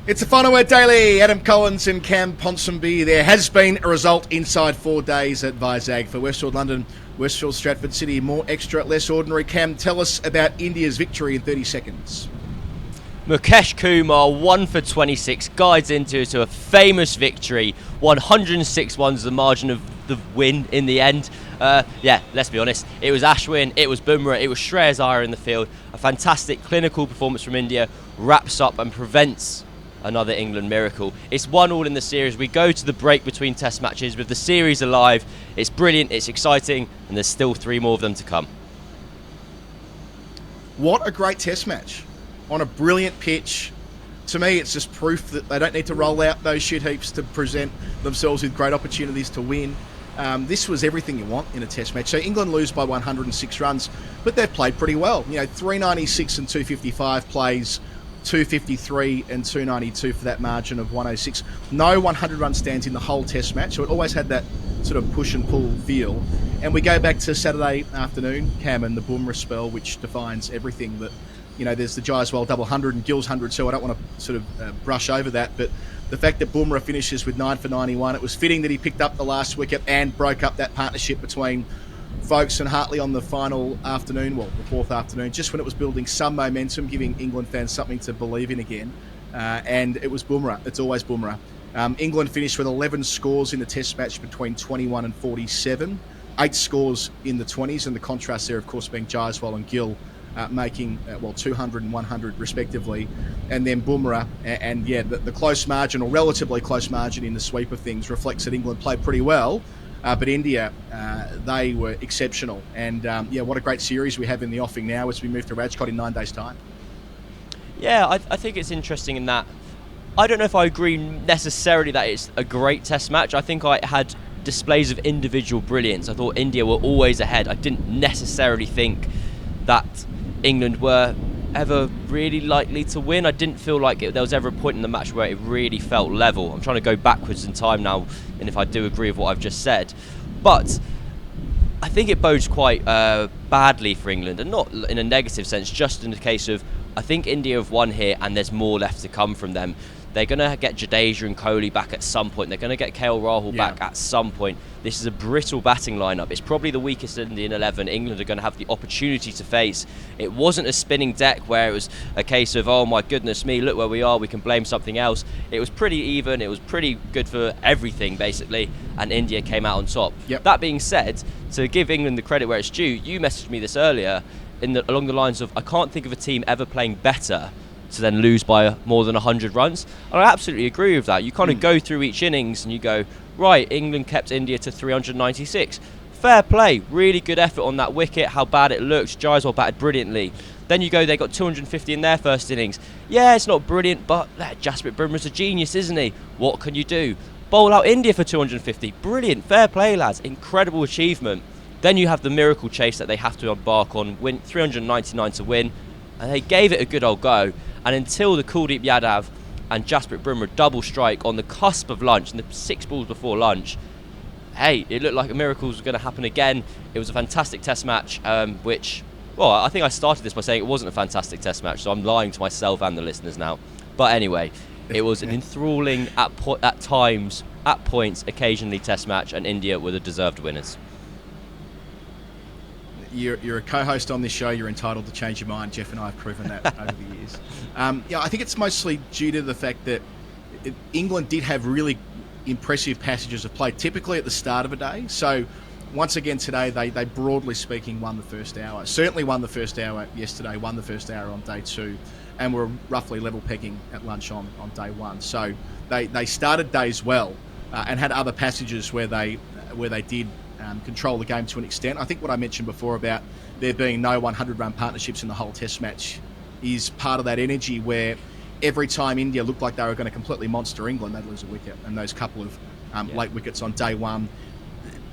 It's a Final Word Daily. Adam Collins and Cam Ponsonby. There has been a result inside 4 days at Vizag for Westfield London, Westfield Stratford City. More extra, less ordinary. Cam, tell us about India's victory in 30 seconds. Mukesh Kumar, 1 for 26, guides into a famous victory. 106 runs the margin of the win in the end. Yeah, let's be honest. It was Ashwin, it was Bumrah, it was Shreyas Iyer in the field. A fantastic clinical performance from India wraps up and prevents another England miracle. It's 1-1 in the series. We go to the break between test matches with the series alive. It's brilliant, it's exciting, and there's still 3 more of them to come. What a great test match on a brilliant pitch. To me, it's just proof that they don't need to roll out those shit heaps to present themselves with great opportunities to win. This was everything you want in a test match. So England lose by 106 runs, but they've played pretty well. 396 and 255 plays, 253 and 292 for that margin of 106. No 100-run stands in the whole test match, so it always had that sort of push and pull feel. And we go back to Saturday afternoon, Cam, and the Bumrah spell, which defines everything. That there's the Jaiswal double 100 and Gill's 100, so I don't want to sort of brush over that. But the fact that Bumrah finishes with 9 for 91, it was fitting that he picked up the last wicket and broke up that partnership between Stokes and Hartley on the final afternoon, the 4th afternoon, just when it was building some momentum, giving England fans something to believe in again. And it was Bumrah. It's always Bumrah. England finished with 11 scores in the test match between 21 and 47, 8 scores in the 20s, and the contrast there, of course, being Jaiswal and Gill making 200 and 100 respectively, and then Bumrah, and the close margin, or relatively close margin in the sweep of things, reflects that England played pretty well, but India, they were exceptional, and what a great series we have in the offing now as we move to Rajkot in 9 days' time. Yeah, I think it's interesting in that I don't know if I agree necessarily that it's a great test match. I think I had displays of individual brilliance. I thought India were always ahead. I didn't necessarily think that England were ever really likely to win. I didn't feel like there was ever a point in the match where it really felt level. I'm trying to go backwards in time now, and if I do agree with what I've just said. But I think it bodes quite badly for England, and not in a negative sense, just in the case of I think India have won here and there's more left to come from them. They're going to get Jadeja and Kohli back at some point. They're going to get KL Rahul back at some point. This is a brittle batting lineup. It's probably the weakest Indian 11 England are going to have the opportunity to face. It wasn't a spinning deck where it was a case of, oh my goodness me, look where we are, we can blame something else. It was pretty even. It was pretty good for everything, basically, and India came out on top. Yep. That being said, to give England the credit where it's due, you messaged me this earlier along the lines of, I can't think of a team ever playing better to then lose by more than 100 runs. And I absolutely agree with that. You kind of go through each innings and you go, right, England kept India to 396. Fair play, really good effort on that wicket, how bad it looked. Jaiswal batted brilliantly. Then you go, they got 250 in their first innings. Yeah, it's not brilliant, but Jasprit Bumrah's a genius, isn't he? What can you do? Bowl out India for 250. Brilliant, fair play, lads. Incredible achievement. Then you have the miracle chase that they have to embark on, win 399 to win, and they gave it a good old go. And until the Kuldeep Yadav and Jasprit Bumrah double strike on the cusp of lunch, and the 6 balls before lunch, hey, it looked like a miracle was going to happen again. It was a fantastic test match, which, well, I think I started this by saying it wasn't a fantastic test match, so I'm lying to myself and the listeners now. But anyway, it was an enthralling, at times, at points, occasionally test match, and India were the deserved winners. You're a co-host on this show. You're entitled to change your mind. Jeff and I have proven that over the years. I think it's mostly due to the fact that England did have really impressive passages of play, typically at the start of a day. So once again today, they broadly speaking won the first hour. Certainly won the first hour yesterday, won the first hour on day 2, and were roughly level pegging at lunch on day 1. So they started days well and had other passages where they did control the game to an extent. I think what I mentioned before about there being no 100-run partnerships in the whole test match is part of that energy where every time India looked like they were going to completely monster England, they'd lose a wicket. And those couple of late wickets on day 1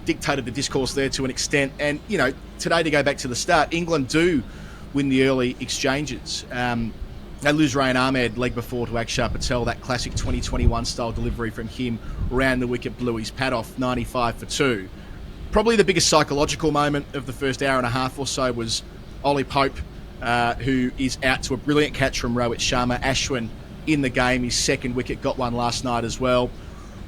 dictated the discourse there to an extent. And, today, to go back to the start, England do win the early exchanges. They lose Rayan Ahmed leg before to Akshar Patel, that classic 2021 style delivery from him around the wicket, blew his pad off, 95 for 2. Probably the biggest psychological moment of the first hour and a half or so was Ollie Pope, who is out to a brilliant catch from Rohit Sharma. Ashwin in the game. His second wicket, got one last night as well.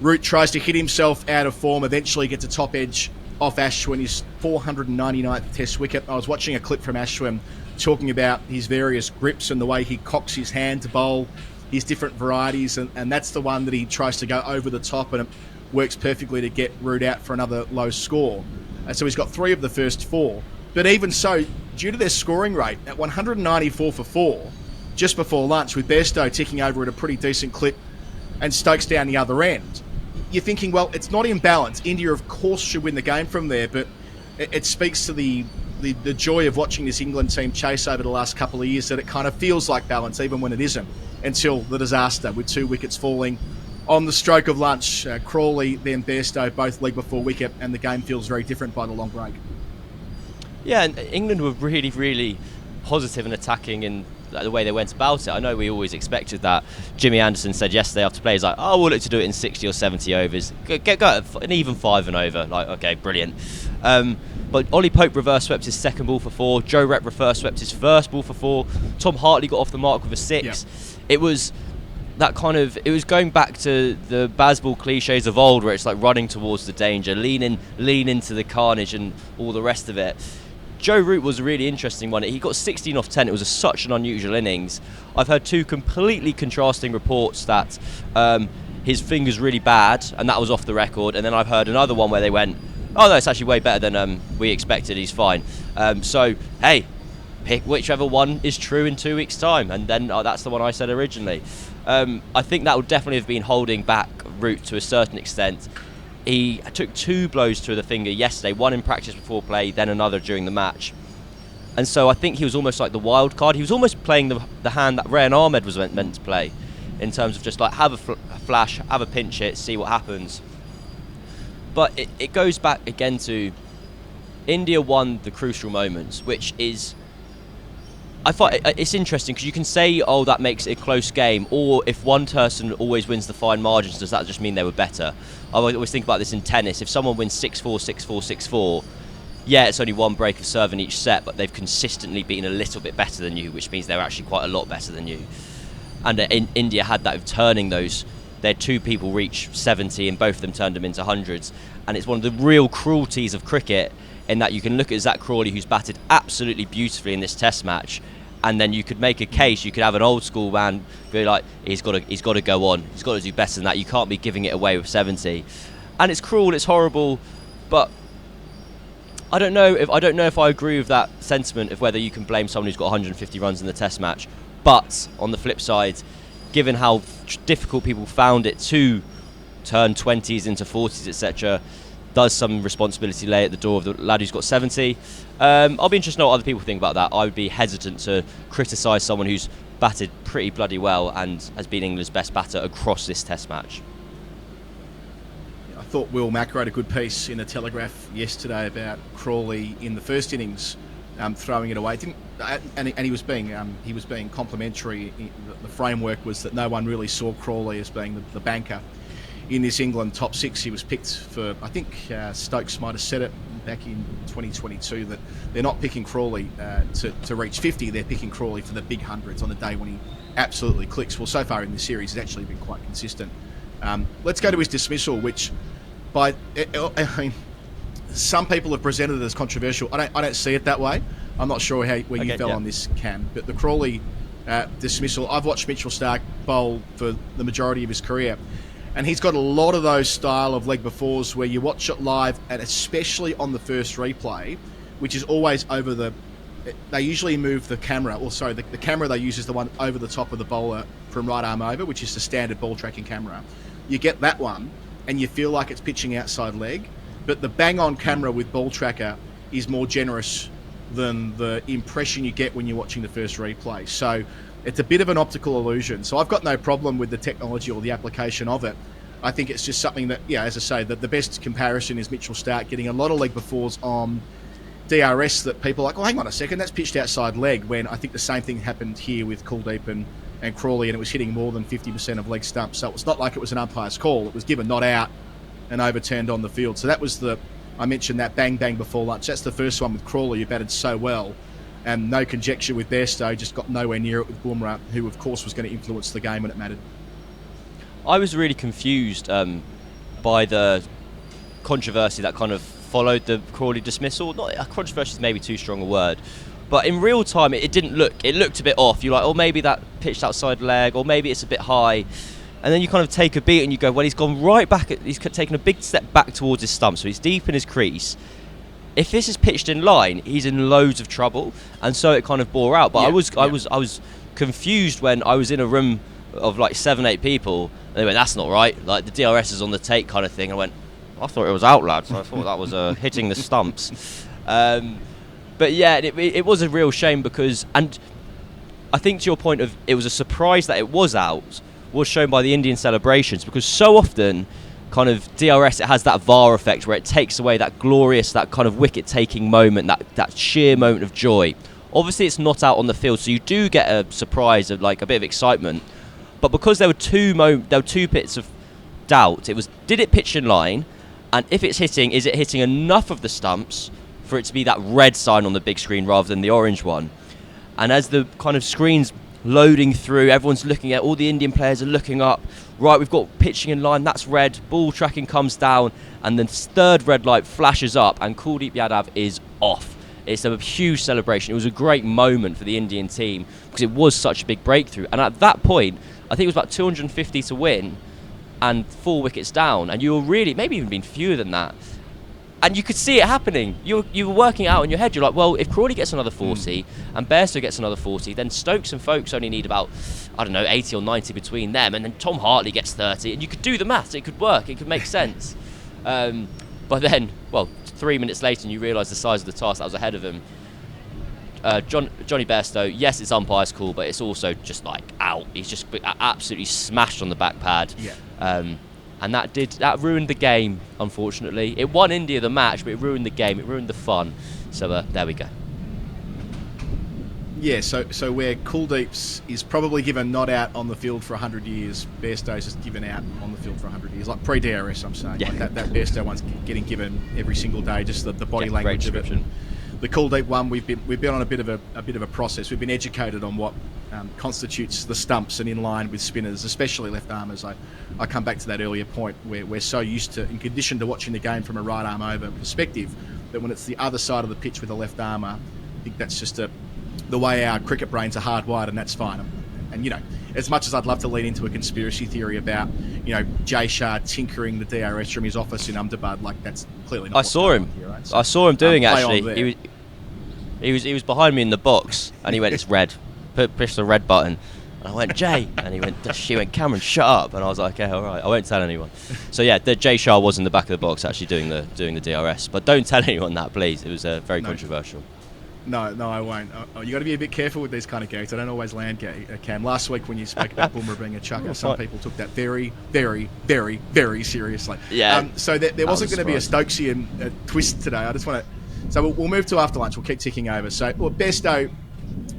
Root tries to hit himself out of form, eventually gets a top edge off Ashwin, his 499th Test wicket. I was watching a clip from Ashwin talking about his various grips and the way he cocks his hand to bowl, his different varieties, and that's the one that he tries to go over the top, and it works perfectly to get Root out for another low score. So he's got 3 of the first 4. But even so, due to their scoring rate at 194 for 4, just before lunch, with Bairstow ticking over at a pretty decent clip and Stokes down the other end, you're thinking, well, it's not in balance. India, of course, should win the game from there, but it speaks to the joy of watching this England team chase over the last couple of years, that it kind of feels like balance, even when it isn't, until the disaster with 2 wickets falling on the stroke of lunch. Crawley, then Bairstow, both leg before wicket, and the game feels very different by the long break. Yeah, and England were really, really positive and attacking in the way they went about it. I know we always expected that. Jimmy Anderson said yesterday after play, he's like, oh, we'll look to do it in 60 or 70 overs. Go an even 5 and over. Like, okay, brilliant. But Ollie Pope reverse swept his second ball for 4. Joe Rett reverse swept his first ball for 4. Tom Hartley got off the mark with a 6. Yep. It was that kind of, it was going back to the Bazball cliches of old, where it's like running towards the danger, lean into the carnage and all the rest of it. Joe Root was a really interesting one. He got 16 off 10. It was such an unusual innings. I've heard 2 completely contrasting reports that his finger's really bad, and that was off the record. And then I've heard another one where they went, oh no, it's actually way better than we expected. He's fine. So, hey, pick whichever one is true in 2 weeks' time. And then that's the one I said originally. I think that would definitely have been holding back Root to a certain extent. He took 2 blows to the finger yesterday, one in practice before play, then another during the match. And so I think he was almost like the wild card. He was almost playing the hand that Rayan Ahmed was meant to play, in terms of just like have a flash, have a pinch hit, see what happens. But it goes back again to India won the crucial moments, which is, I find it's interesting because you can say, oh, that makes it a close game, or if one person always wins the fine margins, does that just mean they were better? I always think about this in tennis. If someone wins 6-4, 6-4, 6-4, yeah, it's only one break of serve in each set, but they've consistently been a little bit better than you, which means they're actually quite a lot better than you. And India had that of turning those. They had 2 people reach 70, and both of them turned them into hundreds. And it's one of the real cruelties of cricket, in that you can look at Zach Crawley, who's batted absolutely beautifully in this Test match, and then you could make a case. You could have an old school man be like, he's got to go on. He's got to do better than that. You can't be giving it away with 70. And it's cruel. It's horrible. But I don't know if I agree with that sentiment of whether you can blame someone who's got 150 runs in the Test match. But on the flip side, given how difficult people found it to turn 20s into 40s, etc., does some responsibility lay at the door of the lad who's got 70? I'll be interested to know what other people think about that. I would be hesitant to criticise someone who's batted pretty bloody well and has been England's best batter across this Test match. I thought Will Mack wrote a good piece in the Telegraph yesterday about Crawley in the first innings throwing it away. And he was being complimentary. The framework was that no one really saw Crawley as being the banker in this England top 6. He was picked for, I think Stokes might have said it back in 2022, that they're not picking Crawley to reach 50, they're picking Crawley for the big hundreds on the day when he absolutely clicks. Well, so far in this series, he's actually been quite consistent. Let's go to his dismissal, which I mean, some people have presented it as controversial. I don't see it that way. I'm not sure where you fell on this, Cam, but the Crawley dismissal, I've watched Mitchell Starc bowl for the majority of his career, and he's got a lot of those style of leg befores where you watch it live, and especially on the first replay, which is always over the... They usually move the camera, the camera they use is the one over the top of the bowler from right arm over, which is the standard ball tracking camera. You get that one, and you feel like it's pitching outside leg, but the bang-on camera with ball tracker is more generous than the impression you get when you're watching the first replay. So it's a bit of an optical illusion. So I've got no problem with the technology or the application of it. I think it's just something that, yeah, as I say, the best comparison is Mitchell Starc getting a lot of leg befores on DRS that people are like, oh, hang on a second, that's pitched outside leg, when I think the same thing happened here with Kuldeep and Crawley, and it was hitting more than 50% of leg stumps. So it's not like it was an umpire's call. It was given not out and overturned on the field. So that was I mentioned that bang before lunch. That's the first one with Crawley, who batted so well. and no conjecture with Bairstow, just got nowhere near it with Bumrah, who of course was going to influence the game when it mattered. I was really confused by the controversy that kind of followed the Crawley dismissal. Not controversy is maybe too strong a word, but in real time it didn't look. It looked a bit off. You're like, oh, maybe that pitched outside leg, or maybe it's a bit high. And then you kind of take a beat and you go, well, he's gone right back. He's taken a big step back towards his stump, so he's deep in his crease. If this is pitched in line, he's in loads of trouble, and so it kind of bore out. But I was confused when I was in a room of like 7-8 people, and they went, "That's not right. Like the DRS is on the take," kind of thing. I went, "I thought it was out, lads. I thought that was hitting the stumps." But yeah, it was a real shame because, and I think to your point of it was a surprise that it was out, was shown by the Indian celebrations, because so often kind of DRS, it has that VAR effect where it takes away that glorious, that kind of wicket taking moment, that sheer moment of joy. Obviously it's not out on the field, so you do get a surprise of like a bit of excitement, but because there were two bits of doubt, it was, did it pitch in line, and if it's hitting, is it hitting enough of the stumps for it to be that red sign on the big screen rather than the orange one? And as the kind of screens loading through, everyone's looking at, all the Indian players are looking up, right, we've got pitching in line, that's red, ball tracking comes down, and the third red light flashes up and Kuldeep Yadav is off. It's a huge celebration. It was a great moment for the Indian team because it was such a big breakthrough, and at that point I think it was about 250 to win and 4 wickets down, and you were really, maybe even been fewer than that, and you could see it happening. You were working out in your head. You're like, well, if Crawley gets another 40 and Bairstow gets another 40, then Stokes and Folkes only need about, I don't know, 80 or 90 between them, and then Tom Hartley gets 30, and you could do the maths. It could work. It could make sense. But then, well, 3 minutes later, and you realise the size of the task that was ahead of him. Johnny Bairstow, yes, it's umpire's call, but it's also just like out. He's just absolutely smashed on the back pad. Yeah. And that ruined the game, unfortunately. It won India the match, but it ruined the game. It ruined the fun. So there we go. Yeah, so where Kuldeep's is probably given not out on the field for 100 years, Bairstow's is given out on the field for 100 years. Like pre-DRS, I'm saying. Yeah. Like that Bairstow one's getting given every single day, just the body language of it. The Kuldeep one, we've been on a bit of a process. We've been educated on what constitutes the stumps and in line with spinners, especially left armers. I come back to that earlier point where we're so used to and conditioned to watching the game from a right arm over perspective that when it's the other side of the pitch with a left armer, I think that's just the way our cricket brains are hardwired, and that's fine. And you know, as much as I'd love to lead into a conspiracy theory about, you know, Jay Shah tinkering the DRS from his office in Ahmedabad, like that's clearly not. I saw him. Here, right? So, I saw him doing actually. He was behind me in the box, and he went, "It's red." Pushed the red button, and I went, "Jay," and he went, "Cameron, shut up." And I was like, "Okay, all right, I won't tell anyone." So yeah, the Jay Shah was in the back of the box actually doing the DRS, but don't tell anyone that, please. It was very controversial. No, I won't. You got to be a bit careful with these kind of gags. I don't always land, Cam. Last week when you spoke about Bumrah being a chucker, some people took that very, very, very, very seriously. Yeah. So there wasn't going to be a Stokesian twist today. I just want to. So we'll move to after lunch. We'll keep ticking over. So Bairstow,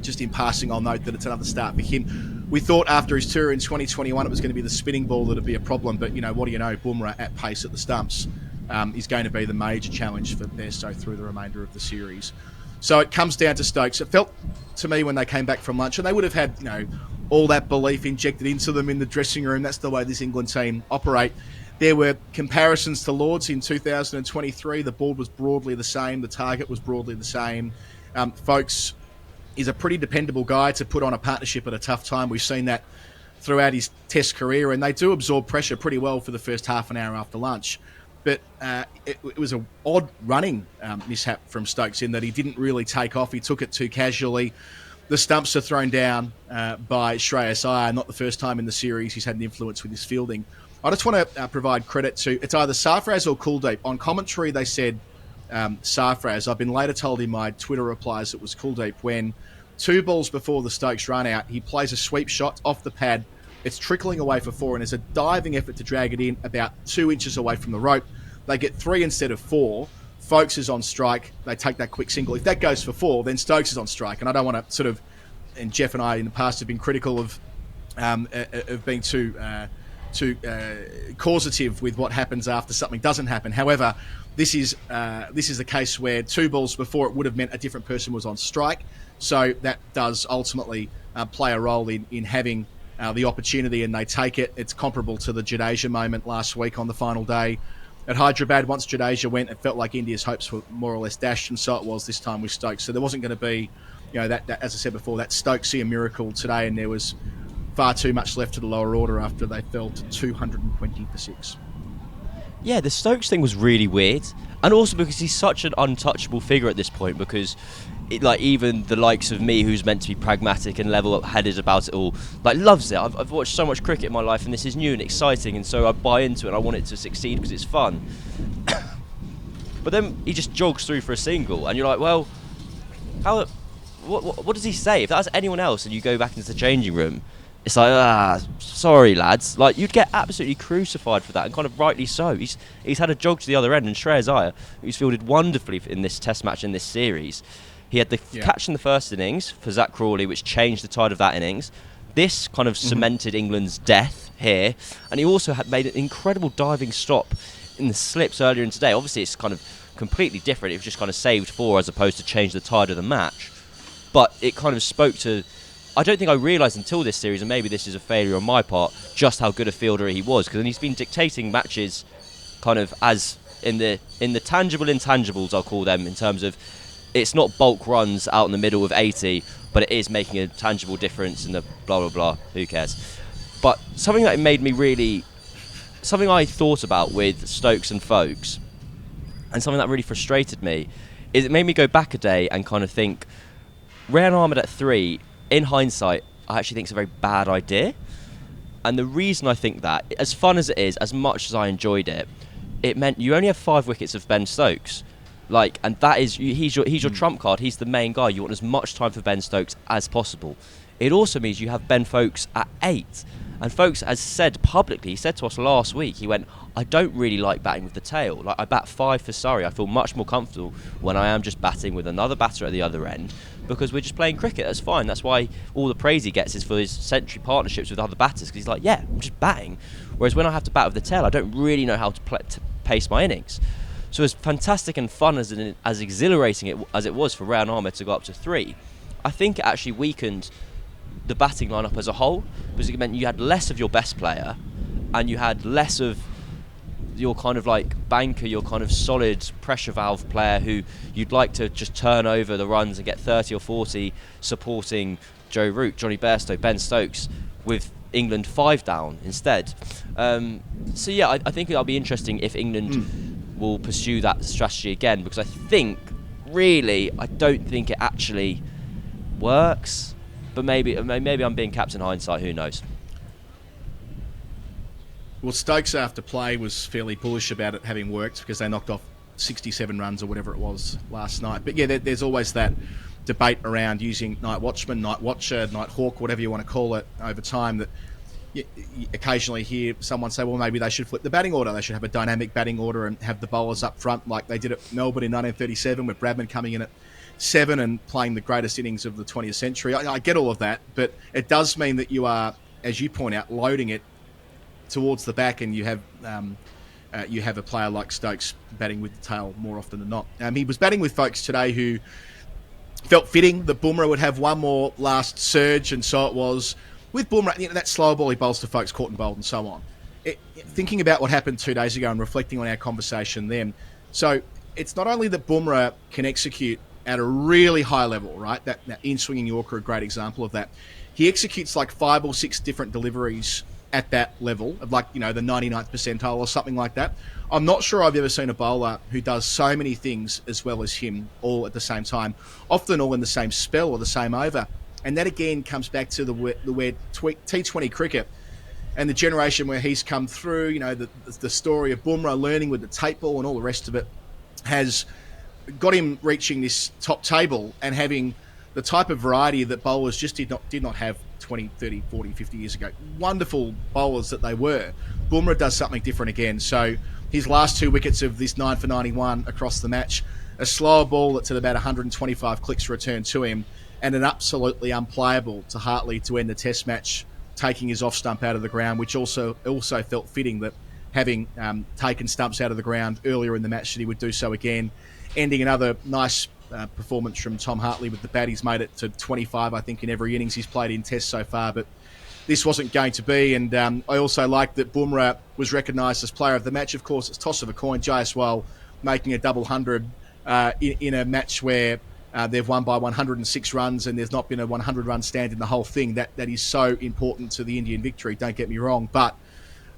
just in passing, I'll note that it's another start for him. We thought after his tour in 2021 it was going to be the spinning ball that would be a problem, but you know, what do you know? Bumrah at pace at the stumps is going to be the major challenge for Bairstow through the remainder of the series. So it comes down to Stokes. It felt to me when they came back from lunch, and they would have had, you know, all that belief injected into them in the dressing room. That's the way this England team operate. There were comparisons to Lords in 2023. The board was broadly the same. The target was broadly the same. Folkes is a pretty dependable guy to put on a partnership at a tough time. We've seen that throughout his Test career, and they do absorb pressure pretty well for the first half an hour after lunch. But it was an odd running mishap from Stokes in that he didn't really take off. He took it too casually. The stumps are thrown down by Shreyas Iyer. Not the first time in the series he's had an influence with his fielding. I just want to provide credit to, it's either Sarfraz or Kuldeep. On commentary, they said Sarfraz. I've been later told in my Twitter replies it was Kuldeep. When 2 balls before the Stokes run out, he plays a sweep shot off the pad. It's trickling away for 4, and there's a diving effort to drag it in about 2 inches away from the rope. They get 3 instead of 4. Folkes is on strike. They take that quick single. If that goes for 4, then Stokes is on strike. And I don't want to sort of, and Jeff and I in the past have been critical of being too causative with what happens after something doesn't happen. However, this is a case where 2 balls before it would have meant a different person was on strike. So that does ultimately play a role in having the opportunity, and they take it. It's comparable to the Jadeja moment last week on the final day at Hyderabad. Once Jadeja went, it felt like India's hopes were more or less dashed, and so it was this time with Stokes. So there wasn't going to be, that as I said before, that Stokesian miracle today, and there was far too much left to the lower order after they fell to 220 for 6. Yeah, the Stokes thing was really weird, and also because he's such an untouchable figure at this point, because even the likes of me, who's meant to be pragmatic and level-headed about it all, loves it. I've watched so much cricket in my life, and this is new and exciting, and so I buy into it, and I want it to succeed because it's fun. But then he just jogs through for a single, and you're like, well, what does he say? If that's anyone else and you go back into the changing room, it's like, sorry lads, you'd get absolutely crucified for that, and kind of rightly so. He's had a jog to the other end, and Shreyas Iyer, who's fielded wonderfully in this test match in this series, he had the catch in the first innings for Zach Crawley, which changed the tide of that innings. This kind of cemented England's death here, and he also had made an incredible diving stop in the slips earlier in today. Obviously it's kind of completely different, it was just kind of saved 4 as opposed to change the tide of the match, but it kind of spoke to, I don't think I realised until this series, and maybe this is a failure on my part, just how good a fielder he was, because he's been dictating matches kind of as in the tangible intangibles, I'll call them, in terms of it's not bulk runs out in the middle of 80, but it is making a tangible difference in the blah blah blah, who cares. But something that made me something I thought about with Stokes and Folkes, and something that really frustrated me, is it made me go back a day and kind of think, Rehan Ahmed at 3, in hindsight, I actually think it's a very bad idea. And the reason I think that, as fun as it is, as much as I enjoyed it, it meant you only have 5 wickets of Ben Stokes. And that is, he's your trump card, he's the main guy. You want as much time for Ben Stokes as possible. It also means you have Ben Folkes at 8. And Folkes has said publicly, he said to us last week, he went, I don't really like batting with the tail. I bat 5 for Surrey. I feel much more comfortable when I am just batting with another batter at the other end, because we're just playing cricket. That's fine. That's why all the praise he gets is for his century partnerships with other batters, because he's like, yeah, I'm just batting. Whereas when I have to bat with the tail, I don't really know how to pace my innings. So as fantastic and fun as exhilarating as it was for Rehan Ahmed to go up to 3, I think it actually weakened the batting lineup as a whole, because it meant you had less of your best player, and you had less of your kind of banker, your kind of solid pressure valve player who you'd like to just turn over the runs and get 30 or 40 supporting Joe Root, Johnny Bairstow, Ben Stokes, with England 5 down instead. So yeah, I think it'll be interesting if England will pursue that strategy again, because I think, really, I don't think it actually works. But maybe I'm being Captain Hindsight, who knows? Well, Stokes after play was fairly bullish about it having worked, because they knocked off 67 runs or whatever it was last night. But yeah, there's always that debate around using night watchman, night watcher, night hawk, whatever you want to call it, over time, that you occasionally hear someone say, well, maybe they should flip the batting order. They should have a dynamic batting order and have the bowlers up front like they did at Melbourne in 1937, with Bradman coming in at 7 and playing the greatest innings of the 20th century. I get all of that, but it does mean that you are, as you point out, loading it towards the back, and you have a player like Stokes batting with the tail more often than not. He was batting with folks today who felt fitting that Bumrah would have one more last surge, and so it was. With Bumrah, that slow ball he bowls to folks, caught and bowled, and so on. Thinking about what happened 2 days ago and reflecting on our conversation then, so it's not only that Bumrah can execute at a really high level, right? That in-swinging Yorker, a great example of that. He executes 5 or 6 different deliveries at that level of the 99th percentile or something like that. I'm not sure I've ever seen a bowler who does so many things as well as him all at the same time, often all in the same spell or the same over. And that again comes back to the T20 cricket and the generation where he's come through, the story of Bumrah learning with the tape ball and all the rest of it has got him reaching this top table and having the type of variety that bowlers just did not have 20, 30, 40, 50 years ago. Wonderful bowlers that they were. Bumrah does something different again. So his last 2 wickets of this 9 for 91 across the match, a slower ball that's at about 125 clicks returned to him, and an absolutely unplayable to Hartley to end the test match, taking his off stump out of the ground, which also felt fitting that having taken stumps out of the ground earlier in the match that he would do so again, ending another nice performance from Tom Hartley with the bat. He's made it to 25, I think, in every innings he's played in Tests so far, but this wasn't going to be. And I also like that Bumrah was recognised as player of the match. Of course, it's toss of a coin. JSL making a double hundred in a match where they've won by 106 runs and there's not been a 100-run stand in the whole thing. That is so important to the Indian victory, don't get me wrong. But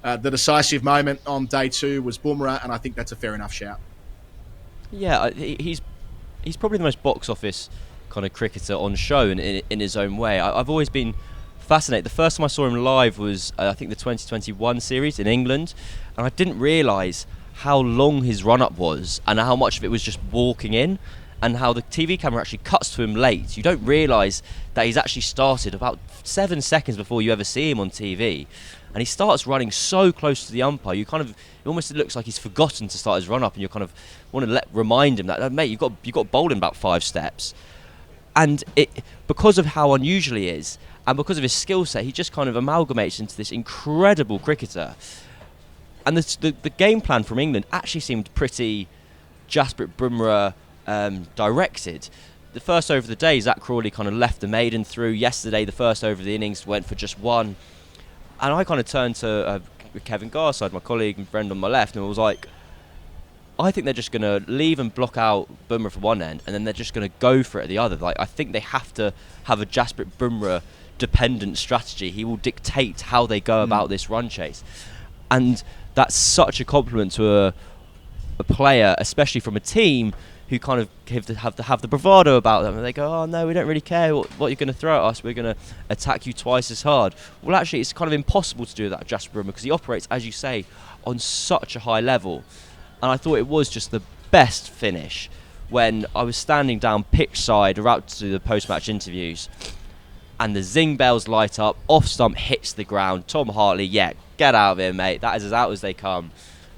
the decisive moment on day 2 was Bumrah, and I think that's a fair enough shout. Yeah, he's probably the most box office kind of cricketer on show in his own way. I've always been fascinated. The first time I saw him live was, I think, the 2021 series in England, and I didn't realise how long his run-up was and how much of it was just walking in, and how the TV camera actually cuts to him late. You don't realise that he's actually started about 7 seconds before you ever see him on TV. And he starts running so close to the umpire, it almost looks like he's forgotten to start his run-up, and you kind of want to remind him that, mate, you've got bowled in about 5 steps. And because of how unusual he is, and because of his skill set, he just kind of amalgamates into this incredible cricketer. And the game plan from England actually seemed pretty Jasprit Bumrah directed. The first over of the day, Zach Crawley kind of left the maiden through. Yesterday, the first over of the innings went for just 1. And I kind of turned to Kevin Garside, my colleague and friend on my left, and I was like, I think they're just going to leave and block out Bumrah for one end, and then they're just going to go for it at the other. Like, I think they have to have a Jasprit Bumrah dependent strategy. He will dictate how they go about this run chase. And that's such a compliment to a player, especially from a team who kind of have the bravado about them, and they go, oh no, we don't really care what you're going to throw at us, we're going to attack you twice as hard. Well, actually, it's kind of impossible to do that with Jasprit Bumrah, because he operates, as you say, on such a high level. And I thought it was just the best finish when I was standing down pitch side about to do the post-match interviews, and the zing bells light up, off stump hits the ground. Tom Hartley, yeah, get out of here, mate. That is as out as they come.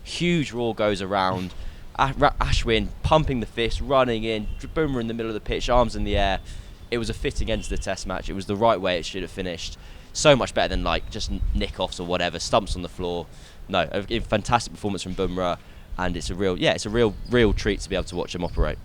Huge roar goes around. Ashwin pumping the fist, running in, Bumrah in the middle of the pitch, arms in the air. It was a fitting end to the Test match. It was the right way it should have finished. So much better than like just nick-offs or whatever, stumps on the floor. No, a fantastic performance from Bumrah, and it's a real treat to be able to watch him operate.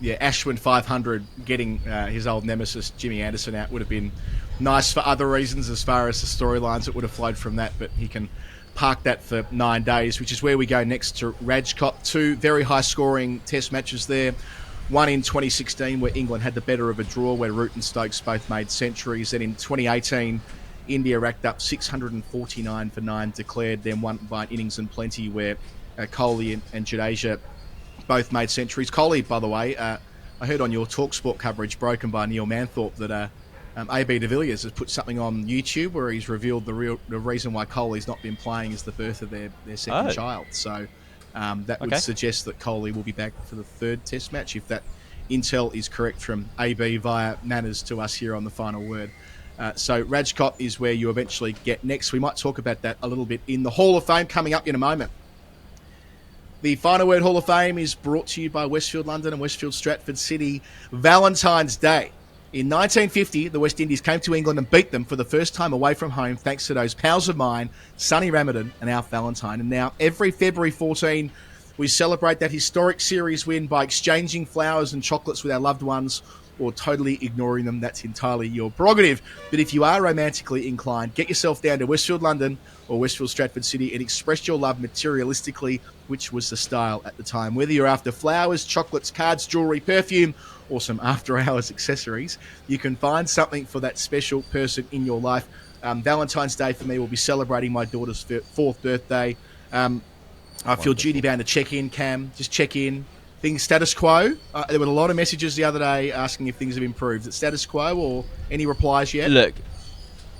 Yeah, Ashwin 500 getting his old nemesis Jimmy Anderson out would have been nice for other reasons as far as the storylines that would have flowed from that, but he can park that for 9 days, which is where we go next to Rajkot. 2 very high-scoring Test matches there. One in 2016 where England had the better of a draw, where Root and Stokes both made centuries. And in 2018, India racked up 649 for 9 declared, then won by an innings and plenty where Crawley and Jadeja both made centuries. Crawley, by the way, I heard on your TalkSport coverage broken by Neil Manthorpe that AB de Villiers has put something on YouTube where he's revealed the reason why Crawley's not been playing is the birth of their second child. So that would suggest that Crawley will be back for the 3rd Test match, if that intel is correct from AB via Manners to us here on The Final Word. So Rajkot is where you eventually get next. We might talk about that a little bit in the Hall of Fame coming up in a moment. The Final Word Hall of Fame is brought to you by Westfield London and Westfield Stratford City. Valentine's Day. In 1950, the West Indies came to England and beat them for the first time away from home, thanks to those pals of mine, Sonny Ramadan and Alf Valentine. And now, every February 14, we celebrate that historic series win by exchanging flowers and chocolates with our loved ones, or totally ignoring them. That's entirely your prerogative. But if you are romantically inclined, get yourself down to Westfield London or Westfield Stratford City and express your love materialistically, which was the style at the time. Whether you're after flowers, chocolates, cards, jewellery, perfume, or some after-hours accessories, you can find something for that special person in your life. Valentine's Day for me will be celebrating my daughter's 4th birthday. I feel duty-bound to check in, Cam. Just check in. Things status quo. There were a lot of messages the other day asking if things have improved. Is it status quo or any replies yet? Look,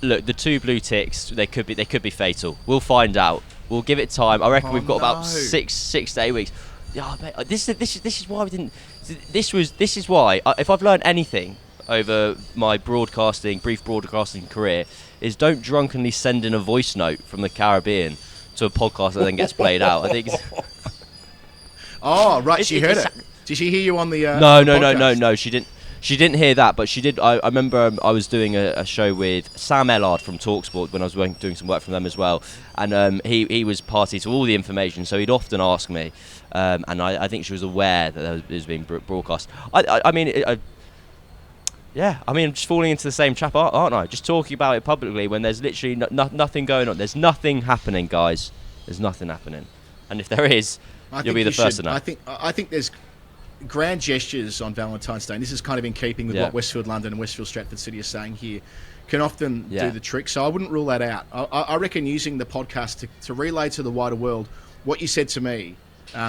the 2 blue ticks, they could be fatal. We'll find out. We'll give it time. I reckon we've got about 6 to 8 weeks. Yeah, mate, this is why we didn't. This is why, if I've learned anything over my brief broadcasting career, is don't drunkenly send in a voice note from the Caribbean to a podcast that then gets played out. I think. Oh, right. She heard it. Did she hear you on the? No. She didn't. She didn't hear that, but she did. I remember I was doing a show with Sam Ellard from Talksport when I was doing some work for them as well, and he was party to all the information, so he'd often ask me, and I think she was aware that it was being broadcast. I mean, I'm just falling into the same trap, aren't I? Just talking about it publicly when there's literally nothing going on. There's nothing happening, guys. There's nothing happening, and if there is, you'll be the first to know. I think there's grand gestures on Valentine's Day, and this is kind of in keeping with what Westfield London and Westfield Stratford City are saying here, can often do the trick. So I wouldn't rule that out. I reckon using the podcast to relay to the wider world what you said to me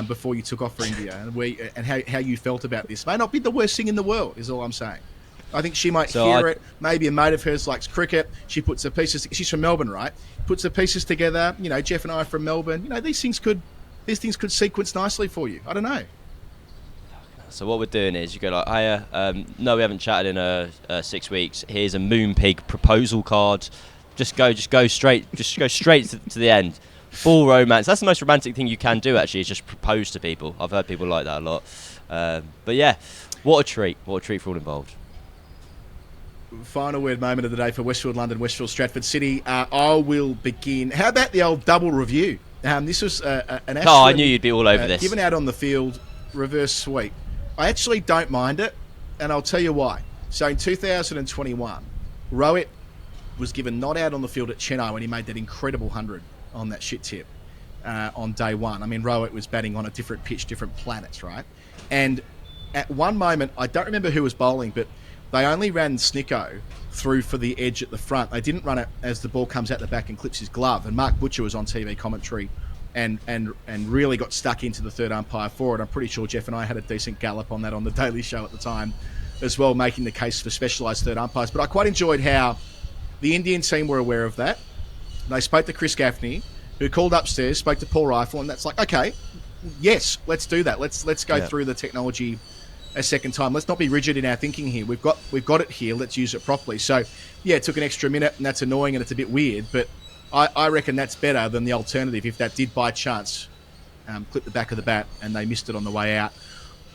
before you took off for India, and how you felt about this may not be the worst thing in the world, is all I'm saying. I think she might hear it. Maybe a mate of hers likes cricket. She puts the pieces. She's from Melbourne, right? Puts the pieces together. You know, Jeff and I are from Melbourne. You know, these things could sequence nicely for you. I don't know. So what we're doing is you go like, no, we haven't chatted in 6 weeks. Here's a Moonpig proposal card. Just go straight to the end. Full romance. That's the most romantic thing you can do, actually, is just propose to people. I've heard people like that a lot. But yeah, what a treat. What a treat for all involved. Final word moment of the day for Westfield London, Westfield Stratford City. I will begin. How about the old double review? This was an Ashwin, I knew you'd be all over this. Given out on the field, reverse sweep. I actually don't mind it, and I'll tell you why. So in 2021, Rohit was given not out on the field at Chennai when he made that incredible 100 on that shit tip on day one. I mean, Rohit was batting on a different pitch, different planets, right? And at one moment, I don't remember who was bowling, but they only ran Snicko through for the edge at the front. They didn't run it as the ball comes out the back and clips his glove. And Mark Butcher was on TV commentary and really got stuck into the third umpire for it. I'm pretty sure Jeff and I had a decent gallop on that on the Daily Show at the time as well, making the case for specialised third umpires. But I quite enjoyed how the Indian team were aware of that. They spoke to Chris Gaffney, who called upstairs, spoke to Paul Rifle, and that's like, okay, yes, let's do that. Let's go through the technology a second time. Let's not be rigid in our thinking here. We've got it here. Let's use it properly. So, yeah, it took an extra minute, and that's annoying, and it's a bit weird, but I reckon that's better than the alternative if that did by chance clip the back of the bat and they missed it on the way out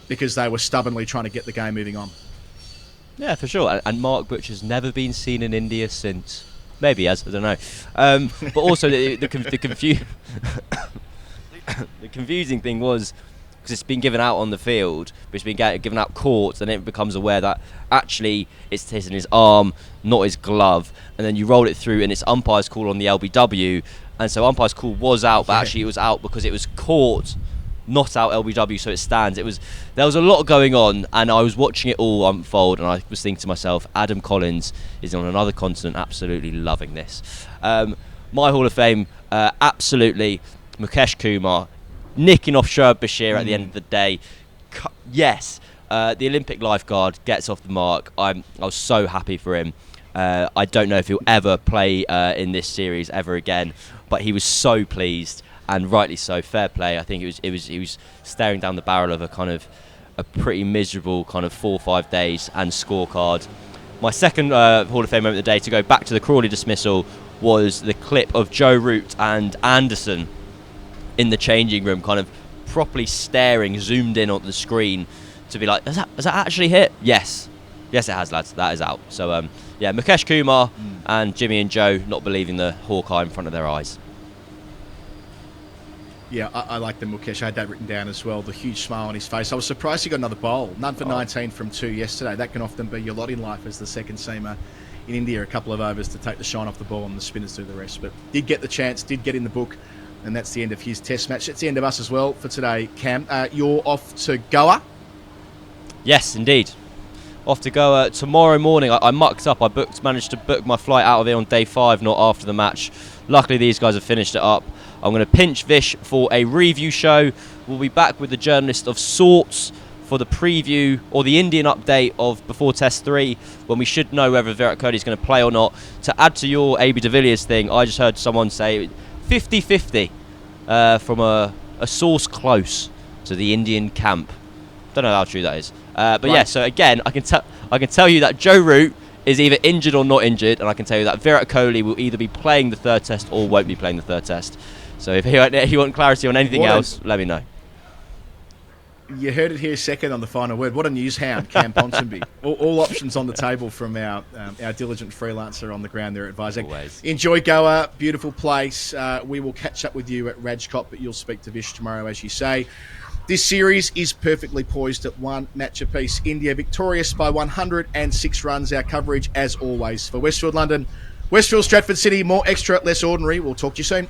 because they were stubbornly trying to get the game moving on. Yeah, for sure. And Mark Butcher's never been seen in India since. Maybe he has, I don't know. But also the confusing thing was, because it's been given out on the field, but it's been given out court, and it becomes aware that actually it's hitting his arm, not his glove, and then you roll it through and it's umpire's call on the LBW, and so umpire's call was out, but actually it was out because it was caught, not out LBW, so it stands. There was a lot going on, and I was watching it all unfold, and I was thinking to myself, Adam Collins is on another continent absolutely loving this. My Hall of Fame, absolutely, Mukesh Kumar, nicking off Shoaib Bashir at the end of the day. Yes, the Olympic lifeguard gets off the mark. I was so happy for him. I don't know if he'll ever play in this series ever again, but he was so pleased, and rightly so. Fair play. I think he was staring down the barrel of a pretty miserable kind of 4 or 5 days and scorecard. My second Hall of Fame moment of the day, to go back to the Crawley dismissal, was the clip of Joe Root and Anderson in the changing room, kind of properly staring, zoomed in on the screen to be like, has that actually hit? Yes it has, lads. That is out. So Mukesh Kumar and Jimmy and Joe not believing the Hawkeye in front of their eyes. Yeah, I like the Mukesh. I had that written down as well. The huge smile on his face. I was surprised he got another bowl. None for 19 from 2 yesterday. That can often be your lot in life as the second seamer in India. A couple of overs to take the shine off the ball and the spinners do the rest. But did get the chance, did get in the book. And that's the end of his test match. That's the end of us as well for today, Cam. You're off to Goa? Yes, indeed. Off to Goa tomorrow morning. I mucked up. Managed to book my flight out of here on day 5, not after the match. Luckily, these guys have finished it up. I'm going to pinch Vish for a review show. We'll be back with the journalist of sorts for the preview or the Indian update of before Test 3, when we should know whether Virat Kohli is going to play or not. To add to your AB de Villiers thing, I just heard someone say 50-50 from a source close to the Indian camp. Don't know how true that is. But right. Yeah, so again, I can tell you that Joe Root is either injured or not injured, and I can tell you that Virat Kohli will either be playing the third test or won't be playing the third test. So if you want clarity on anything else, let me know. You heard it here second on the final word. What a news hound, Cam Ponsonby. All options on the table from our diligent freelancer on the ground there at Vizag. Always. Enjoy Goa, beautiful place. We will catch up with you at Rajkot, but you'll speak to Vish tomorrow, as you say. This series is perfectly poised at one match apiece. India victorious by 106 runs. Our coverage, as always, for Westfield London, Westfield Stratford City, more extra, less ordinary. We'll talk to you soon.